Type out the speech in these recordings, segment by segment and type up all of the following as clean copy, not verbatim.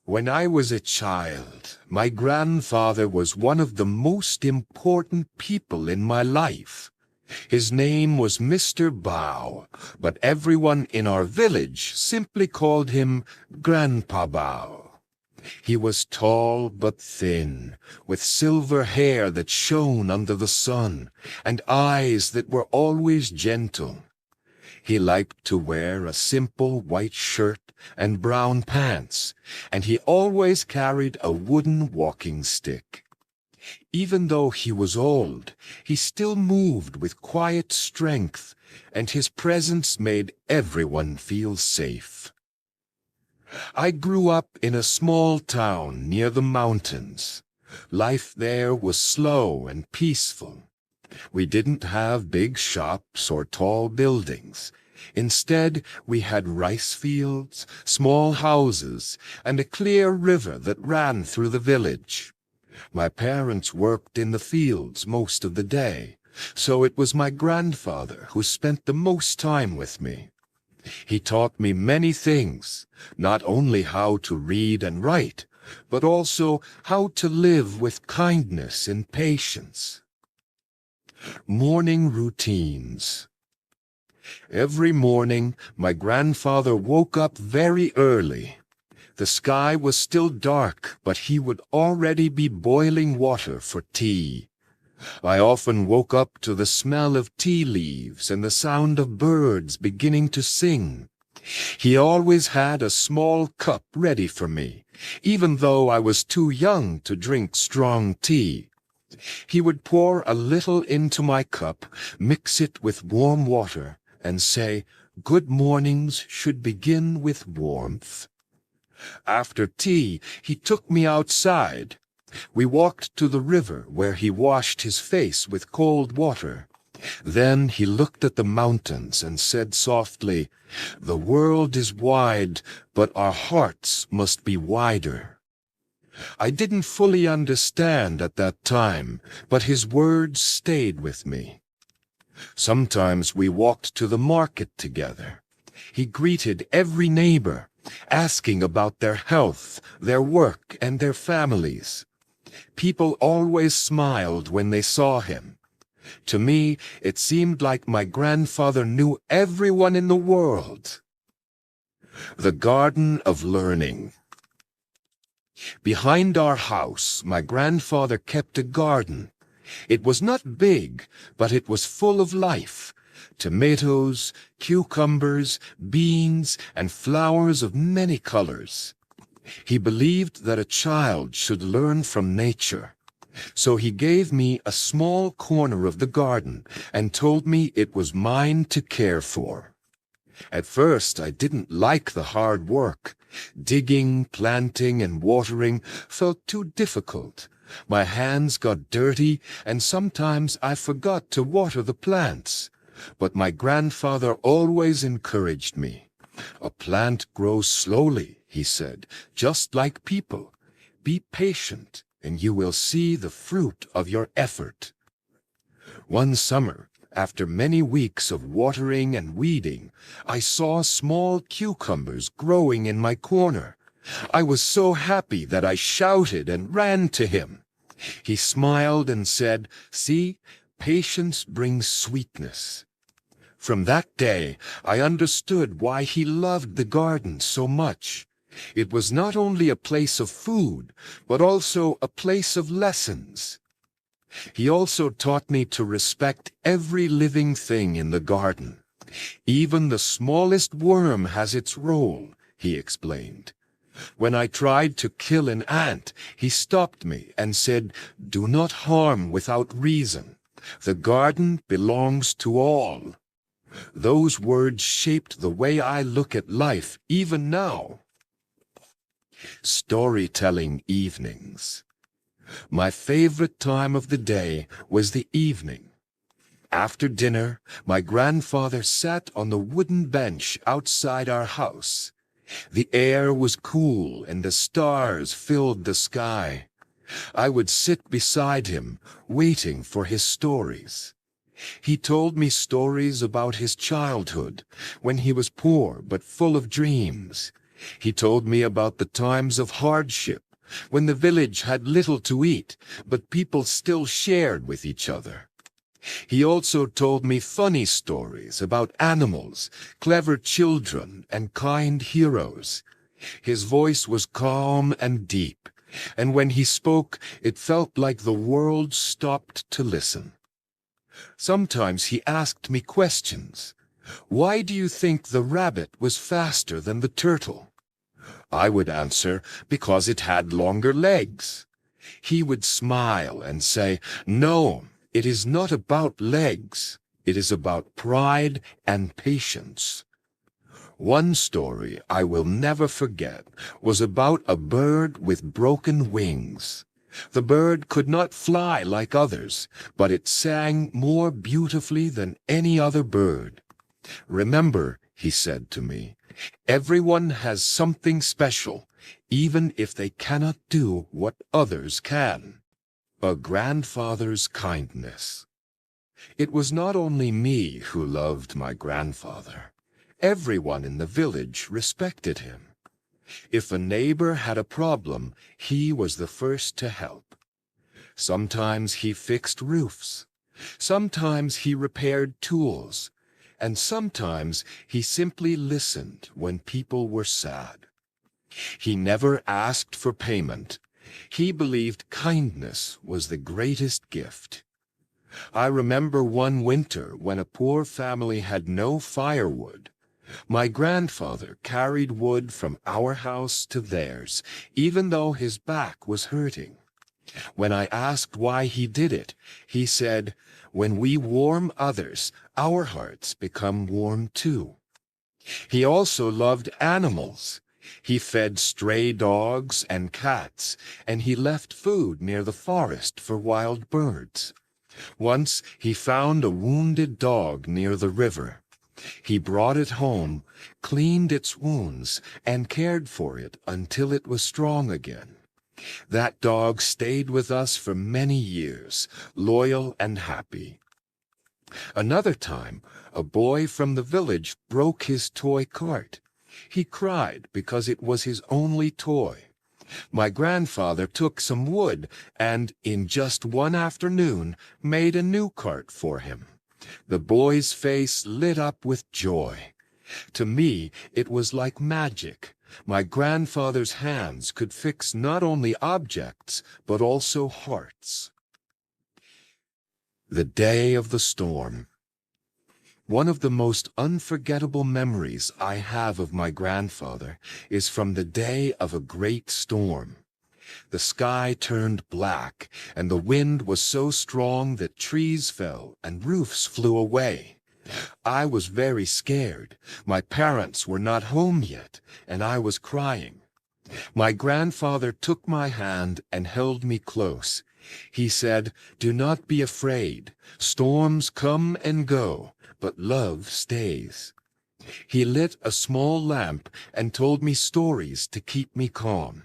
When I was a child, my grandfather was one of the most important people in my life. His name was Mr. Bao, but everyone in our village simply called him Grandpa Bao. He was tall but thin, with silver hair that shone under the sun, and eyes that were always gentle. He liked to wear a simple white shirt and brown pants, and he always carried a wooden walking stick. Even though he was old, he still moved with quiet strength, and his presence made everyone feel safe. I grew up in a small town near the mountains. Life there was slow and peaceful. We didn't have big shops or tall buildings. Instead, we had rice fields, small houses, and a clear river that ran through the village. My parents worked in the fields most of the day, so it was my grandfather who spent the most time with me. He taught me many things, not only how to read and write, but also how to live with kindness and patience. Morning routines. Every morning, my grandfather woke up very early. The sky was still dark, but he would already be boiling water for tea. I often woke up to the smell of tea leaves and the sound of birds beginning to sing. He always had a small cup ready for me, even though I was too young to drink strong tea. He would pour a little into my cup, mix it with warm water, and say, "Good mornings should begin with warmth." After tea, he took me outside. We walked to the river where he washed his face with cold water. Then he looked at the mountains and said softly, "The world is wide, but our hearts must be wider." I didn't fully understand at that time, but his words stayed with me. Sometimes we walked to the market together. He greeted every neighbor, asking about their health, their work, and their families. People always smiled when they saw him. To me, it seemed like my grandfather knew everyone in the world. The Garden of Learning. Behind our house, my grandfather kept a garden. It was not big, but it was full of life. Tomatoes, cucumbers, beans, and flowers of many colors. He believed that a child should learn from nature. So he gave me a small corner of the garden and told me it was mine to care for. At first, I didn't like the hard work. Digging, planting, and watering felt too difficult. My hands got dirty, and sometimes I forgot to water the plants. But my grandfather always encouraged me. "A plant grows slowly," he said, "just like people. Be patient, and you will see the fruit of your effort." One summer, after many weeks of watering and weeding, I saw small cucumbers growing in my corner. I was so happy that I shouted and ran to him. He smiled and said, "See, patience brings sweetness." From that day, I understood why he loved the garden so much. It was not only a place of food, but also a place of lessons. He also taught me to respect every living thing in the garden. "Even the smallest worm has its role," he explained. When I tried to kill an ant, he stopped me and said, "Do not harm without reason. The garden belongs to all." Those words shaped the way I look at life even now. Storytelling evenings. My favorite time of the day was the evening. After dinner, my grandfather sat on the wooden bench outside our house. The air was cool and the stars filled the sky. I would sit beside him, waiting for his stories. He told me stories about his childhood, when he was poor but full of dreams. He told me about the times of hardship, when the village had little to eat, but people still shared with each other. He also told me funny stories about animals, clever children, and kind heroes. His voice was calm and deep, and when he spoke, it felt like the world stopped to listen. Sometimes he asked me questions. Why do you think the rabbit was faster than the turtle? I would answer, because it had longer legs. He would smile and say, no, it is not about legs. It is about pride and patience. One story I will never forget was about a bird with broken wings. The bird could not fly like others, but it sang more beautifully than any other bird. Remember, he said to me, everyone has something special, even if they cannot do what others can. A grandfather's kindness. It was not only me who loved my grandfather. Everyone in the village respected him. If a neighbor had a problem, he was the first to help. Sometimes he fixed roofs. Sometimes he repaired tools. And sometimes he simply listened when people were sad. He never asked for payment. He believed kindness was the greatest gift. I remember one winter when a poor family had no firewood. My grandfather carried wood from our house to theirs, even though his back was hurting. When I asked why he did it, he said, when we warm others, our hearts become warm too. He also loved animals. He fed stray dogs and cats, and he left food near the forest for wild birds. Once he found a wounded dog near the river. He brought it home, cleaned its wounds, and cared for it until it was strong again. That dog stayed with us for many years, loyal and happy. Another time, a boy from the village broke his toy cart. He cried because it was his only toy. My grandfather took some wood and, in just one afternoon, made a new cart for him. The boy's face lit up with joy. To me, it was like magic. My grandfather's hands could fix not only objects, but also hearts. The day of the storm. One of the most unforgettable memories I have of my grandfather is from the day of a great storm. The sky turned black, and the wind was so strong that trees fell and roofs flew away. I was very scared. My parents were not home yet, and I was crying. My grandfather took my hand and held me close. He said, "Do not be afraid. Storms come and go, but love stays." He lit a small lamp and told me stories to keep me calm.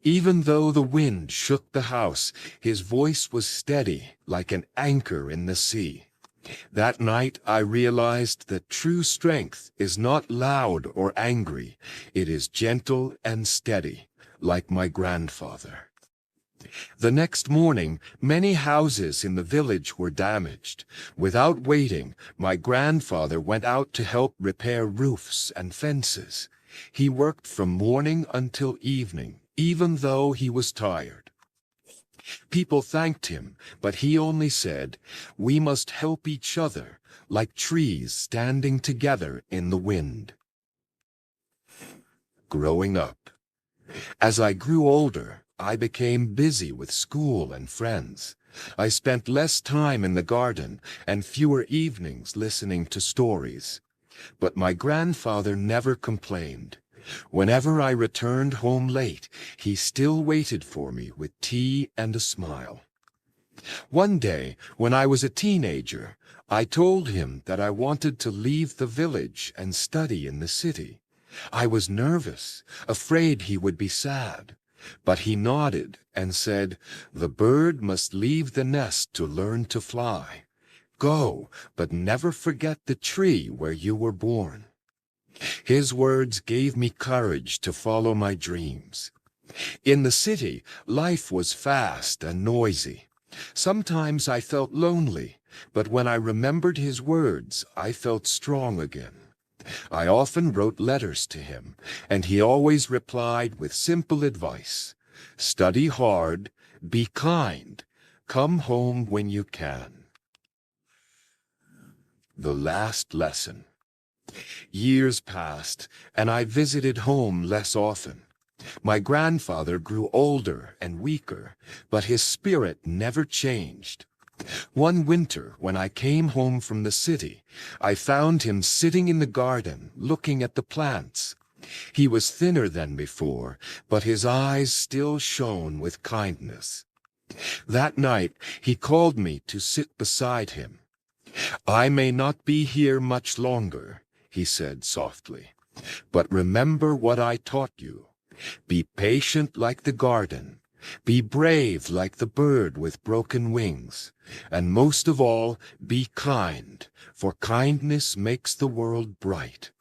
Even though the wind shook the house, his voice was steady, like an anchor in the sea. That night I realized that true strength is not loud or angry. It is gentle and steady, like my grandfather. The next morning, many houses in the village were damaged. Without waiting, my grandfather went out to help repair roofs and fences. He worked from morning until evening, even though he was tired. People thanked him, but he only said, "We must help each other, like trees standing together in the wind." Growing up. As I grew older, I became busy with school and friends. I spent less time in the garden and fewer evenings listening to stories. But my grandfather never complained. Whenever I returned home late, he still waited for me with tea and a smile. One day, when I was a teenager, I told him that I wanted to leave the village and study in the city. I was nervous, afraid he would be sad. But he nodded and said, "The bird must leave the nest to learn to fly. Go, but never forget the tree where you were born." His words gave me courage to follow my dreams. In the city, life was fast and noisy. Sometimes I felt lonely, but when I remembered his words, I felt strong again. I often wrote letters to him, and he always replied with simple advice. Study hard, be kind, come home when you can. The last lesson. Years passed, and I visited home less often. My grandfather grew older and weaker, but his spirit never changed. One winter, when I came home from the city, I found him sitting in the garden, looking at the plants. He was thinner than before, but his eyes still shone with kindness. That night, he called me to sit beside him. I may not be here much longer, he said softly, but remember what I taught you. Be patient like the garden. Be brave like the bird with broken wings. And most of all, be kind, for kindness makes the world bright.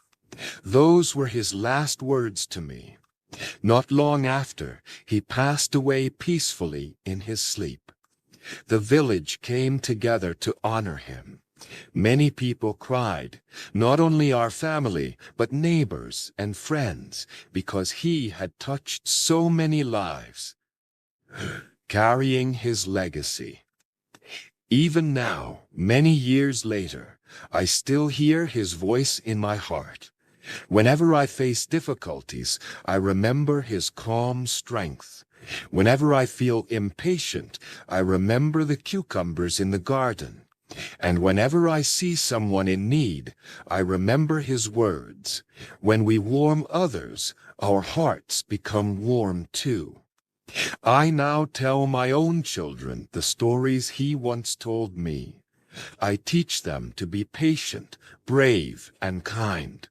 Those were his last words to me. Not long after, he passed away peacefully in his sleep. The village came together to honor him. Many people cried, not only our family, but neighbors and friends, because he had touched so many lives, carrying his legacy. Even now, many years later, I still hear his voice in my heart. Whenever I face difficulties, I remember his calm strength. Whenever I feel impatient, I remember the cucumbers in the garden. And whenever I see someone in need, I remember his words. When we warm others, our hearts become warm too. I now tell my own children the stories he once told me. I teach them to be patient, brave, and kind.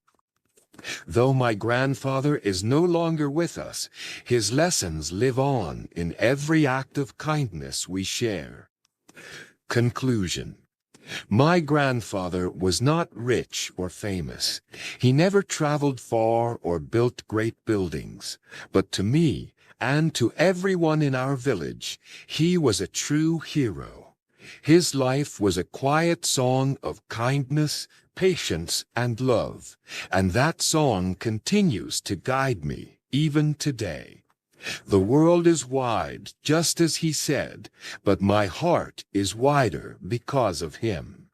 Though my grandfather is no longer with us, his lessons live on in every act of kindness we share. Conclusion. My grandfather was not rich or famous. He never traveled far or built great buildings. But to me, and to everyone in our village, he was a true hero. His life was a quiet song of kindness, patience, and love, and that song continues to guide me even today. The world is wide, just as he said, but my heart is wider because of him.